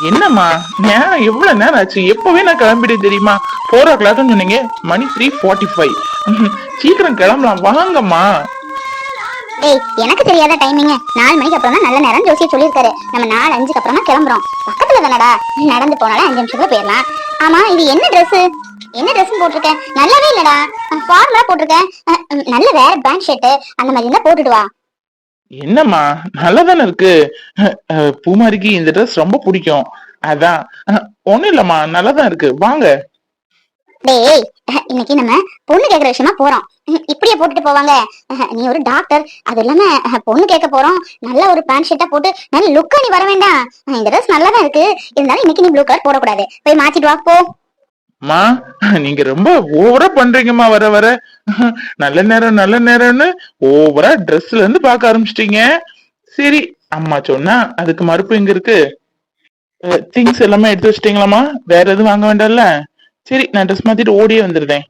என்னம்மா நேரம் எவ்வளவு நேரம் ஆச்சு? எப்பவே நான் கிளம்பிட்டேன் தெரியுமா? 4 o'clock சொன்னீங்க, மணி 3:45. சீக்கிரம் கிளம்பலாம் வாங்கம்மா. டேய், எனக்கு தெரியாத டைமிங் 4 மணிக்கு அப்புறம் தான் நல்ல நேரம் ஜோசிய சொல்லியிருக்காரு. நம்ம 4:05க்கு அப்புறமா கிளம்புறோம். பக்கத்துல தானடா, நடந்து போனாலும் 5 நிமிஷத்துல போயிடலாம். ஆமா, இது என்ன ட்ரெஸ்? என்ன ட்ரெஸ் போட்டிருக்கேன்? நல்லாவே இல்லடா. ஃபார்மலா போட்டிருக்கேன். நல்ல வேற பேண்ட் ஷர்ட் அந்த மாதிரி இருந்தா போட்டுட்டு வா. என்னம்மா நல்லாதானே இருக்கு. பூமாரிக்கு இந்த ட்ரெஸ் ரொம்ப பிடிக்கும். அதான். ஒண்ணும் இல்லம்மா, நல்லாதான் இருக்கு, வாங்க. டேய், இன்னைக்கு நம்ம பொண்ணு கேக்குற விஷயமா போறோம். இப்படியே போட்டுட்டு போவாங்க? நீ ஒரு டாக்டர், அது இல்லாம பொண்ணு கேட்க போறோம். நல்ல ஒரு பேண்ட் ஷர்ட்டா போட்டு நல்ல லுக்கா நீ வர வேண்டாம்? இந்த ட்ரெஸ் நல்லாதான் இருக்கு, இருந்தாலும் இன்னைக்கு நீ ப்ளூ கலர் போடக்கூடாது. போய் மாத்திட்டு வா போ. மா, நீங்க ரொம்ப ஓவரா பண்றீங்கம்மா. வர வர நல்ல நேரம் நல்ல நேரம்னு ஓவரா ட்ரெஸ்ல இருந்து பார்க்க ஆரம்பிச்சிட்டீங்க. சரி, அம்மா சொன்னா அதுக்கு மறுப்பு எங்க இருக்கு? திங்ஸ் எல்லாமே எடுத்து வச்சிட்டீங்களாமா? வேற எதுவும் வாங்க வேண்டாம்ல? சரி, நான் ட்ரெஸ் மாத்திட்டு ஓடியே வந்துடுறேன்.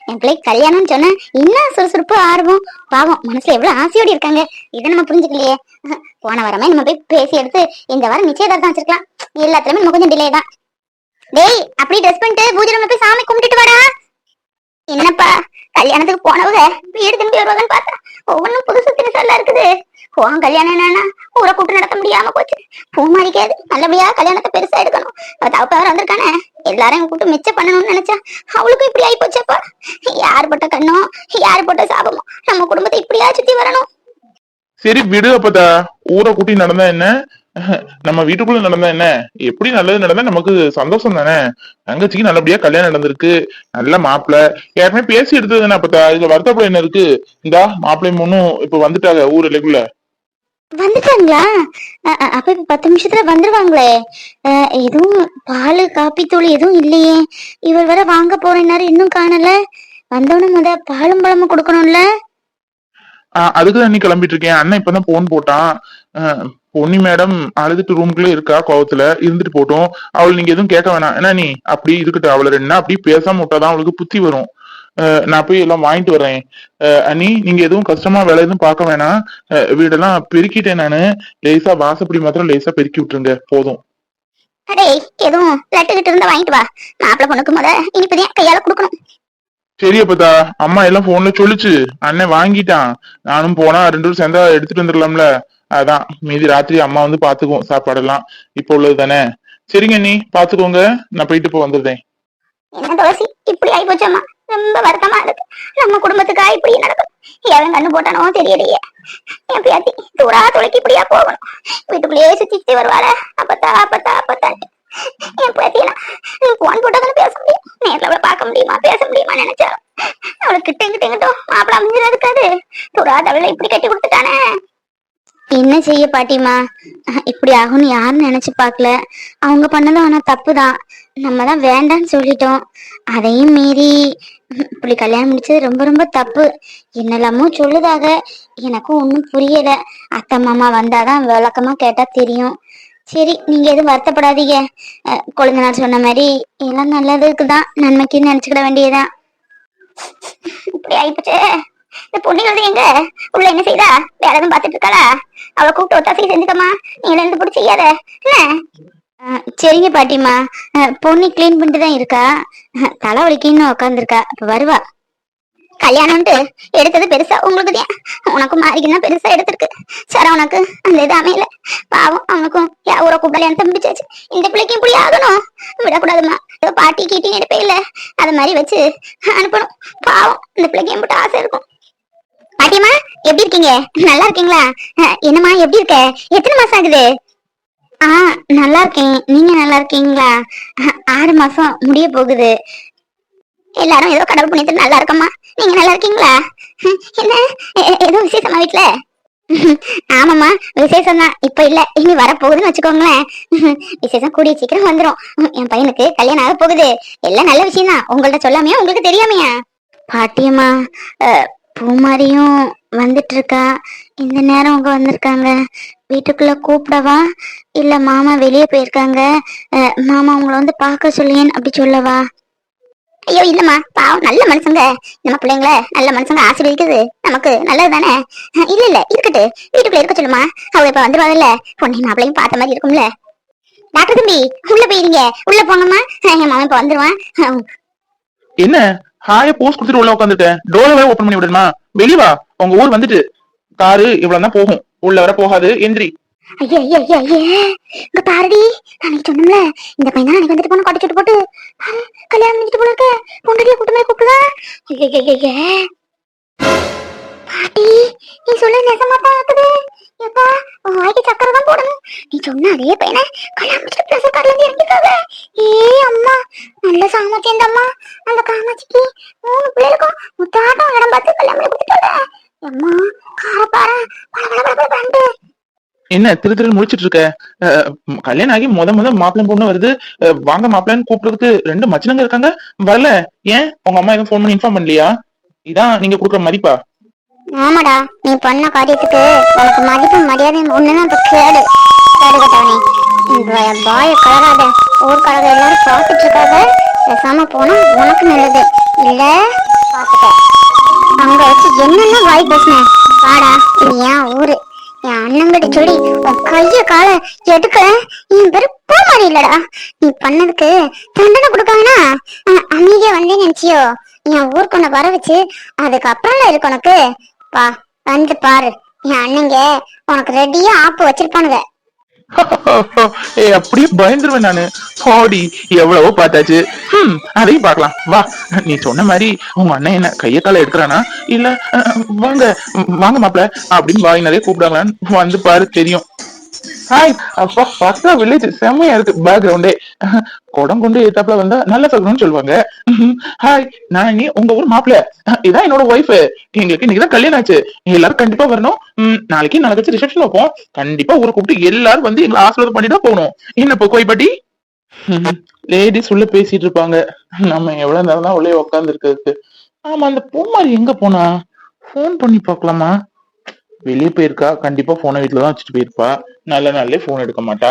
என் பிள்ளை கல்யாணம்னு சொன்னா இன்னும் சுறுசுறுப்பு ஆர்வம். பாவம், மனசுல எவ்வளவு ஆசையோடு இருக்காங்க. இதை நம்ம புரிஞ்சுக்கலையே. போன வாரமே நம்ம போய் பேசி எடுத்து இந்த வாரம் நிச்சயதார்த்தம் வச்சிருக்கலாம். எல்லாத்துலயுமே நம்ம கொஞ்சம் டிலே தான். டேய், அப்படி ட்ரெஸ் பண்ணிட்டு பூஜை ரூம்ல போய் சாமி கும்பிட்டுட்டு வாடா. என்னப்பா, கல்யாணத்துக்கு போனவங்க வீடு திரும்பி வருவாங்கன்னு பார்த்தா ஒவ்வொன்றும் புதுசு தினசெல்லாம் இருக்குது. உன் கல்யாணம் என்னன்னா ஊரை கூட்டு நடத்த முடியாம போச்சு. பூ மாறிக்காது, நல்லபடியா கல்யாணத்தை பெருசா எடுக்கணும். தவப்பவர் வந்திருக்கானே, எல்லாரையும் கூட்டு மிச்சம் பண்ணணும்னு நினைச்சா அவளுக்கும் இப்படி ஆகி போச்சப்பா. யார் பட்ட கண்ணோ, யார் போட்ட சாபமோ நம்ம குடும்பத்தை இப்படியா சுத்தி வரணும். சரி விடு அப்பதா. ஊரை கூட்டி நடந்தா என்ன, நம்ம வீட்டுக்குள்ள நடந்தா என்ன? எப்படி நல்லது நடந்தா நமக்கு சந்தோஷம் தானே. தங்கச்சிக்கு நல்லபடியா கல்யாணம் நடந்திருக்கு. நல்ல மாப்பிள்ள யாருமே பேசி எடுத்தது தானே அப்பதா. இதுல வருத்தப்பட என்ன இருக்கு? இந்தா மாப்பிள்ளையும் பொண்ணும் இப்ப வந்துட்டாங்க ஊருக்குள்ள. வந்துட்டாங்களா? அப்ப இப்ப 10 நிமிஷத்துல வந்துருவாங்களே. எதுவும் பால் காப்பி தூள் எதுவும் இல்லையே. இவர் வர வாங்க போறேன்னாரு, இன்னும் காணல. வந்தவனும் முத பாலும் பழமும் கொடுக்கணும்ல. அதுக்குதான் நீ கிளம்பிட்டு இருக்கேன். அண்ணன் இப்பதான் போன் போட்டான். பொன்னி மேடம் அழுதுட்டு ரூம்குள்ளே இருக்கா, கோவத்துல இருந்துட்டு போட்டோம். அவள் நீங்க எதுவும் கேட்க வேணாம். ஏன்னா நீ அப்படி இருக்கட்டும். அவளை 2 நாள் அப்படி பேசாம விட்டாதான் அவளுக்கு புத்தி வரும். நான் போய் எல்லாம் வாங்கிட்டு வரேன். அண்ணி, நீங்க எதுவும் கஷ்டமா வேலை எதுவும் பார்க்க வேணாம். வீடெல்லாம் பெருக்கிட்டேன் நானு. லேசா வாசப்படி மாத்திரம் லேசா பெருக்கி விட்டுருங்க, போதும். அடே, எதுவும் லட்டு கிட்ட இருந்தா வாங்கிட்டு வா. மாப்பிள்ள பொண்ணுக்கு முத இனிப்பதையும் கையால கொடுக்கணும். சரி அப்பதா, அம்மா எல்லாம் போன்ல சொல்லிச்சு. அண்ணன் வாங்கிட்டான். நானும் போனா 2 பேரும் சேர்ந்தா எடுத்துட்டு வந்துடலாம்ல. அதான் மீதி ராத்திரி அம்மா வந்து பாத்துக்குவோம் சாப்பாடெல்லாம். இப்ப உள்ளது தானே. சரிங்க நீ பாத்துக்கோங்க, நான் போயிட்டு இப்போ வந்துடுறேன். என்ன துளசி, இப்படி ஆகி போச்சம்மா. ரொம்ப வருத்தமா இருக்கு. நம்ம குடும்பத்துக்கா இப்படி நடக்கும். எவன் கண்ணு போட்டானோ தெரியலையே. என் பியாத்தி தூரா தொலைக்கு இப்படியா போகணும். வீட்டுக்குள்ளேயே சுத்தி வருவாள. அப்பத்தா அப்பத்தா அப்பத்தான் என் பியாத்தியெல்லாம் போன் போட்டதானே பேச முடியும். நேர்ல அவளை பார்க்க முடியுமா, பேச முடியுமா நினைச்சாலும் அவளுக்கு கிட்டங்கிட்டும் மாப்பிள்ள அமைஞ்சது இருக்காது. தூரா தவளை இப்படி கட்டி கொடுத்துட்டானே. என்ன செய்ய பாட்டிமா, இப்படி ஆகும்னு யாரும் நினைச்சு பார்க்கல. அவங்க பண்ணதும் ஆனா தப்புதான். நம்ம தான் வேண்டான்னு சொல்லிட்டோம். அதையும் மீறி இப்படி கல்யாணம் முடிச்சது ரொம்ப ரொம்ப தப்பு. என்னெல்லாமோ சொல்லுதாக, எனக்கும் ஒன்றும் புரியல. அத்தை மாமா வந்தாதான் விளக்கமா கேட்டா தெரியும். சரி, நீங்க எதுவும் வருத்தப்படாதீங்க. கொழுந்தனார் சொன்ன மாதிரி எல்லாம் நல்லதுக்குதான், நன்மைக்குன்னு நினைச்சுக்கிட வேண்டியதான். இப்படி ஆயிப்போச்சே. இந்த பொண்ணுங்கிறது எங்க உள்ள என்ன செய்தா? வேற எதுவும் பாத்துட்டு இருக்காளா? அவளை கூப்பிட்டு ஒத்தாசை செஞ்சுக்கமா. நீங்க இருந்து பிடிச்சி செய்யாத என்ன? சரிங்க பாட்டிமா. பொண்ணு கிளீன் பண்ணிட்டு தான் இருக்கா. தலைவலிக்குன்னு உட்காந்துருக்கா. இப்ப வருவா. கல்யாணம்ட்டு எடுத்தது பெருசா உங்களுக்கு தான். உனக்கும் மாறிக்குன்னா பெருசா எடுத்திருக்கு. சரா உனக்கு அந்த இது அமையல. பாவம், அவனுக்கும் ஊரை கூப்பிடலையான்னு தம்பிச்சாச்சு. இந்த பிள்ளைக்கும் இப்படி ஆகணும் விடக்கூடாதுமா. பாட்டி கீட்டின்னு எடுப்பே இல்ல, அது மாதிரி வச்சு அனுப்பணும். பாவம், இந்த பிள்ளைக்கு எம்பிட்டு ஆசை இருக்கும். பாட்டியம்மா, எப்படி இருக்கீங்க? நல்லா இருக்கீங்களா? என்னம்மா எப்படி இருக்க? எத்தனை மாசம் ஆகுது? நல்லா இருக்கேன். நீங்க நல்லா இருக்கீங்களா? 6 மாசம் முடிய போகுது. எல்லாரும் ஏதோ கடவுள் புண்ணியத்துல நல்லா இருக்கம்மா. நீங்க நல்லா இருக்கீங்களா? என்ன ஏதோ விசேஷமா வீட்டுல? ஆமாம்மா, விசேஷம் தான். இப்ப இல்ல, இனி வர போகுதுன்னு வச்சுக்கோங்களேன். விசேஷம் கூடிய சீக்கிரம் வந்துரும். என் பையனுக்கு கல்யாணம் ஆக போகுது. எல்லாம் நல்ல விஷயம் தான். உங்கள்ட்ட சொல்லாமையா உங்களுக்கு தெரியாமையா? பாட்டியம்மா, பூமாரியும் வந்துட்டு இருக்கா. இந்த நேரம் அவங்க வந்திருக்காங்க. வீட்டுக்குள்ள கூப்பிடவா, இல்ல மாமா வெளியே போயிருக்காங்க, மாமா உங்களை வந்து பார்க்க சொல்லேன் அப்படி சொல்லவா? ஐயோ இல்லம்மா, பாவம் நல்ல மனுஷங்க. நம்ம பிள்ளைங்கள நல்ல மனுஷங்க ஆசீர்வதிக்குது நமக்கு நல்லது தானே. இல்ல இல்ல இருக்கட்டு, வீட்டுக்குள்ள இருக்க சொல்லுமா. அவங்க இப்ப வந்துருவாங்கல்ல, பொண்ணு மாப்பிளையும் பார்த்த மாதிரி இருக்கும்ல. டாக்டர் தம்பி உள்ள போயிருங்க, உள்ள போங்கம்மா. என் மாமன் இப்ப வந்துருவான். என்ன ஹாய போஸ்ட் கொடுத்துட்டு உள்ள உட்காந்துட்டேன். டோரை ஓபன் பண்ணி விடுமா? வெளிவா, உங்க ஊர் வந்துட்டு. காரு இவ்வளவுதான் போகும், உள்ள வர போகாது. எந்திரி. ஐயா ஐயா ஐயா ஐயா, இங்க பாருடி, அன்னைக்கு சொன்னோம்ல இந்த பையன் அன்னைக்கு வந்துட்டு போன கொட்டை சுட்டு போட்டு பாரு, கல்யாணம் பண்ணிட்டு போல இருக்க பொண்டாட்டிய கூட்டமே கூப்பிடலாம். ஐயா ஐயா ஐயா பாட்டி, நீ சொல்ல நெசமாத்தான் இருக்குது. எப்பா உன் வாய்க்கு சக்கரை தான் போடணும். நீ சொன்ன அதே பையனை கல்யாணம் முடிச்சுட்டு பிளஸ் கார்ல இருந்து இறங்கிட்டாங்க. ஏ அம்மா, நல்ல சாமர்த்தியம் இந்த அம்மா. அந்த காமாட்சிக்கு 3 பிள்ளைகளுக்கும் முத்தாட்டம் இடம் பார்த்து கல்யாணம் பண்ணி கொடுத்துட்டாங்க. அம்மா காரப்பார பல பல பல பலண்டு. என்ன திரு திரு முடிச்சிட்டு இருக்க? கல்யாணம் ஆகி முத மாப்பிள்ளை பொண்ணு வருது. வாங்க மாப்பிள்ளைன்னு கூப்பிடுறதுக்கு 2 மச்சினங்க இருக்காங்க, வரல. ஏன் உங்க அம்மா எதுவும் போன் பண்ணி இன்ஃபார்ம் பண்ணலையா? இதான் நீங்க கொடுக்குற மதிப்பா? ஆமாடா, நீ பண்ண காரியத்துக்கு உனக்கு மதிப்பு மரியாதை ஒண்ணுதான் இப்ப கேடு. கேடு கட்டவனே, இந்த பாய கலராத. ஊர் கலக எல்லாரும் பார்த்துட்டு இருக்காத. பேசாம போனா உனக்கு நல்லது. இல்ல பாத்துக்க, அங்க வச்சு என்னென்ன வாய் பேசினேன். வாடா, இது என் ஊரு. என் அண்ணங்கிட்ட சொல்லி உன் கைய கால எடுக்க. என் பேரு பூமாரி இல்லடா. நீ பண்ணதுக்கு தண்டனை கொடுக்காங்கன்னா அமைதியா வந்தேன்னு நினைச்சியோ. என் ஊருக்கு உன்னை வர வச்சு அதுக்கப்புறம் இருக்கு உனக்கு. பா வந்து பாரு, என் அண்ணங்க உனக்கு ரெடியா ஆப்பு வச்சிருப்பானுங்க. அப்படியே பயந்துருவேன் நானு. பாடி எவ்வளவோ பார்த்தாச்சு. அதையும் பார்க்கலாம் வா. நீ சொன்ன மாதிரி உங்க அண்ணன் என்ன கைய கால எடுக்கிறானா இல்ல வாங்க வாங்க மாப்பிள்ள அப்படின்னு வாய் நிறைய கூப்பிடாங்களான்னு வந்து பாரு, தெரியும். ஹாய் அப்பா, பக்கா வில்லேஜ் செம்மையா இருக்கு பேக்ரவுண்டே. குடம் கொண்டு ஏத்தாப்புல வந்தா நல்ல சகுனம்னு சொல்லுவாங்க. ஹாய், நான் நீ உங்க ஊர் மாப்பிள்ள. இதான் என்னோட ஒய்ஃப். எங்களுக்கு இன்னைக்குதான் கல்யாணம் ஆச்சு. எல்லாரும் கண்டிப்பா வரணும். நாளைக்கு நாளைக்கு ரிசப்ஷன் வைப்போம். கண்டிப்பா ஊரை கூப்பிட்டு எல்லாரும் வந்து எங்களை ஆசீர்வாதம் பண்ணிட்டு போகணும். என்ன கோய்பட்டி? லேடிஸ் உள்ள பேசிட்டு இருப்பாங்க, நம்ம எவ்வளவு நேரம் தான் உள்ளே உட்கார்ந்து இருக்கிறதுக்கு. ஆமா, அந்த பூமாரி எங்க போனா? போன் பண்ணி பாக்கலாமா? வெளியே போயிருக்கா, கண்டிப்பா போனை வீட்டுலதான் வச்சுட்டு போயிருப்பா. நல்ல நாள்லயே போன் எடுக்க மாட்டா.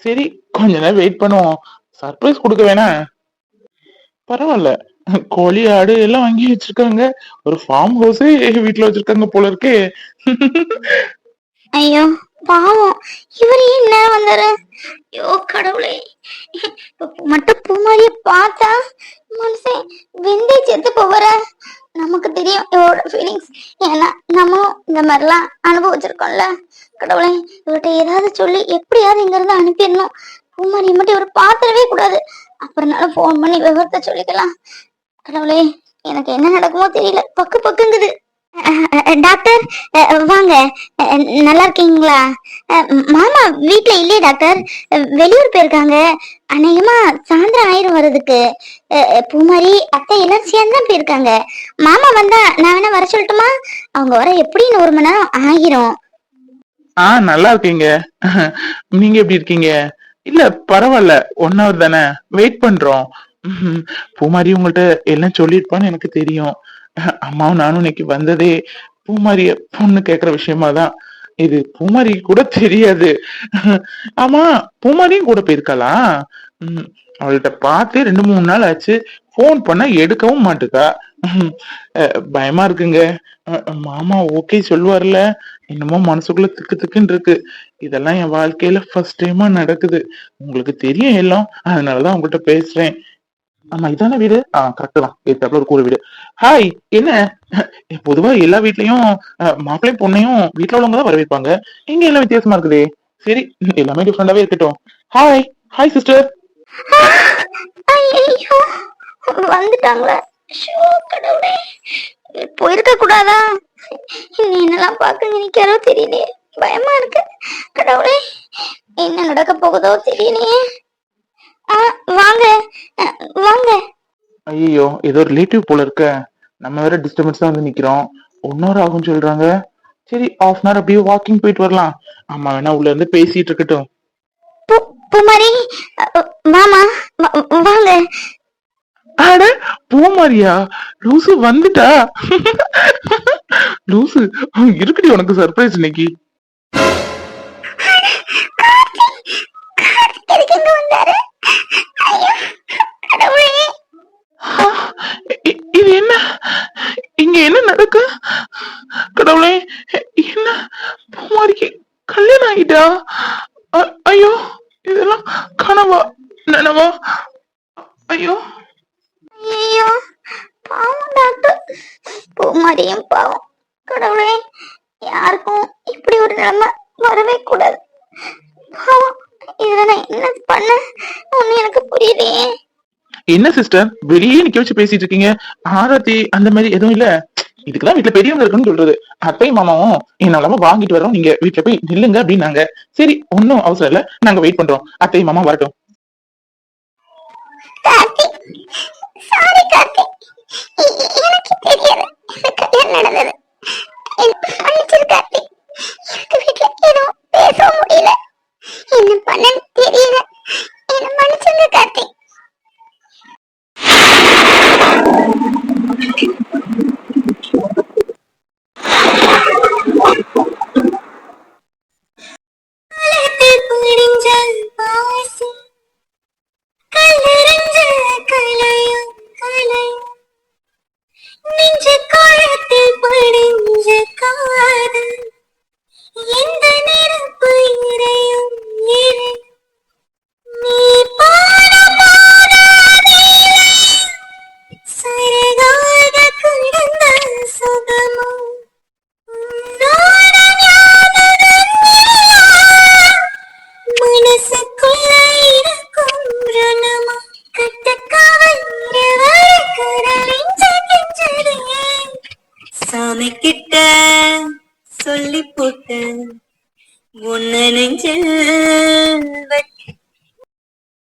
சரி, கொஞ்ச நேரம் வெயிட் பண்ணுவோம். சர்ப்ரைஸ் கொடுக்க வேணா? பரவாயில்ல, கோழி ஆடு எல்லாம் வாங்கி வச்சிருக்காங்க. ஒரு ஃபார்ம் ஹவுஸே வீட்டுல வச்சிருக்காங்க போல இருக்கே. ஐயோ பாவம், இவரு ஏன் நேரம் வந்தாரு? ஐயோ கடவுளே, மட்டும் பூமாரிய பார்த்தா மனுஷன் வெந்தே செத்து போவார. நமக்கு தெரியும் இவரோட ஃபீலிங்ஸ். ஏன்னா நம்மளும் இந்த மாதிரிலாம் அனுபவிச்சிருக்கோம்ல. கடவுளே, இவர்கிட்ட ஏதாவது சொல்லி எப்படியாவது இங்க இருந்து அனுப்பிடணும். பூமாரியை மட்டும் இவர் பாத்திரவே கூடாது. அப்புறம்னாலும் போன் பண்ணி விவரத்தை சொல்லிக்கலாம். கடவுளே, எனக்கு என்ன நடக்குமோ தெரியல. பக்கு பக்குங்குது. டாக்டர் வாங்க, நல்லா இருக்கீங்களா? மாமா வீட்டுல இல்லையே டாக்டர், வெளியூர் போயிருக்காங்க. அநேகமா சாயந்தரம் ஆயிரம் வர்றதுக்கு. பூமாரி அத்தை எல்லாரும் சேர்ந்து தான் போயிருக்காங்க. மாமா வந்தா நான் வேணா வர சொல்லட்டுமா? அவங்க வர எப்படின்னு 1 மணி நேரம் ஆகிரும். நல்லா இருக்கீங்க. நீங்க எப்படி இருக்கீங்க? இல்ல பரவாயில்ல, 1 hour தானே, வெயிட் பண்றோம். பூமாரி உங்கள்ட்ட எல்லாம் சொல்லிருப்பான்னு எனக்கு தெரியும். அம்மாவும் நானும் இன்னைக்கு வந்ததே பூமாரிய பொண்ணு கேக்குற விஷயமாதான். இது பூமாரி கூட தெரியாது. ஆமா, பூமாரியும் கூட போயிருக்காளா? அவள்கிட்ட பார்த்து 2-3 நாள் ஆச்சு. போன் பண்ணா எடுக்கவும் மாட்டுக்கா. பயமா இருக்குங்க. மாமா ஓகே சொல்லுவார்ல, என்னமோ மனசுக்குள்ள திக்கு திக்குன்னு இருக்கு. இதெல்லாம் என் வாழ்க்கையில ஃபர்ஸ்ட் டைமா நடக்குது. உங்களுக்கு தெரியும் எல்லாம், அதனாலதான் உங்கள்கிட்ட பேசுறேன். ஆமா, இதான வீடு? கரெக்ட் தான், ஏத்தாப்புல ஒரு கூரை வீடு. ஹாய், என்ன பொதுவா எல்லா வீட்லயும் மாப்பிள்ளையும் பொண்ணையும் வீட்டுல உள்ளவங்க தான் வரவேற்பாங்க. இங்க எல்லாம் வித்தியாசமா இருக்குதே. சரி, எல்லாமே டிஃப்ரெண்டாவே இருக்கட்டும். Hi hi sister. ஐயோ வந்துட்டாங்களா? கடவுளே, போயிருக்க கூடாதா? நீ என்னெல்லாம் பாக்க நினைக்கிறோ தெரியலையே. பயமா இருக்கு. கடவுளே, என்ன நடக்க போகுதோ தெரியலையே. வாங்க வாங்க. ஐயோ, ஏதோ ரிலேட்டிவ் போல இருக்க. நம்ம வேற டிஸ்டர்பன்ஸா வந்து நிக்கிறோம். 1 hour ஆகும் சொல்றாங்க. சரி, 1/2 hour அப்படியே வாக்கிங் போயிட்டு வரலாம். அம்மா வேணா உள்ள இருந்து பேசிட்டு இருக்கட்டும். பூமாரி மாமா வாங்க. அட பூமாரியா, லூசு வந்துட்டா. லூசு, இருக்குடி உனக்கு சர்ப்ரைஸ் இன்னைக்கு. என்னவோ ஐயோ ஐயோ பாவம் டாக்டர். பூமாரியும் பாவம். கடவுளே, யாருக்கும் இப்படி ஒரு நிலைமை வரவே கூடாது. பாவம், இதுல நான் என்ன பண்ண ஒண்ணு எனக்கு புரியலையே. என்ன சிஸ்டர் வெளியே நிக்க வச்சு பேசிட்டு இருக்கீங்க? ஆராத்தி அந்த மாதிரி எதுவும் இல்ல? இதுக்குதான் வீட்டுல பெரியவங்க இருக்குன்னு சொல்றது. அத்தையும் மாமாவும் என்னால வாங்கிட்டு வரோம், நீங்க வீட்டுல போய் நில்லுங்க அப்படின்னாங்க. சரி, ஒன்னும் அவசரம் இல்ல, நாங்க வெயிட் பண்றோம், அத்தையும் மாமா வரட்டும். கார்த்திக், சாரி கார்த்திக். எனக்கு தெரியாது இந்த கல்யாணம் நடந்தது. எனக்கு மன்னிச்சிரு கார்த்திக். எனக்கு வீட்டுல எதுவும் பேசவும் முடியல, என்ன பண்ணன்னு தெரியல. என்ன மன்னிச்சிருங்க கார்த்திக். முடிஞ்ச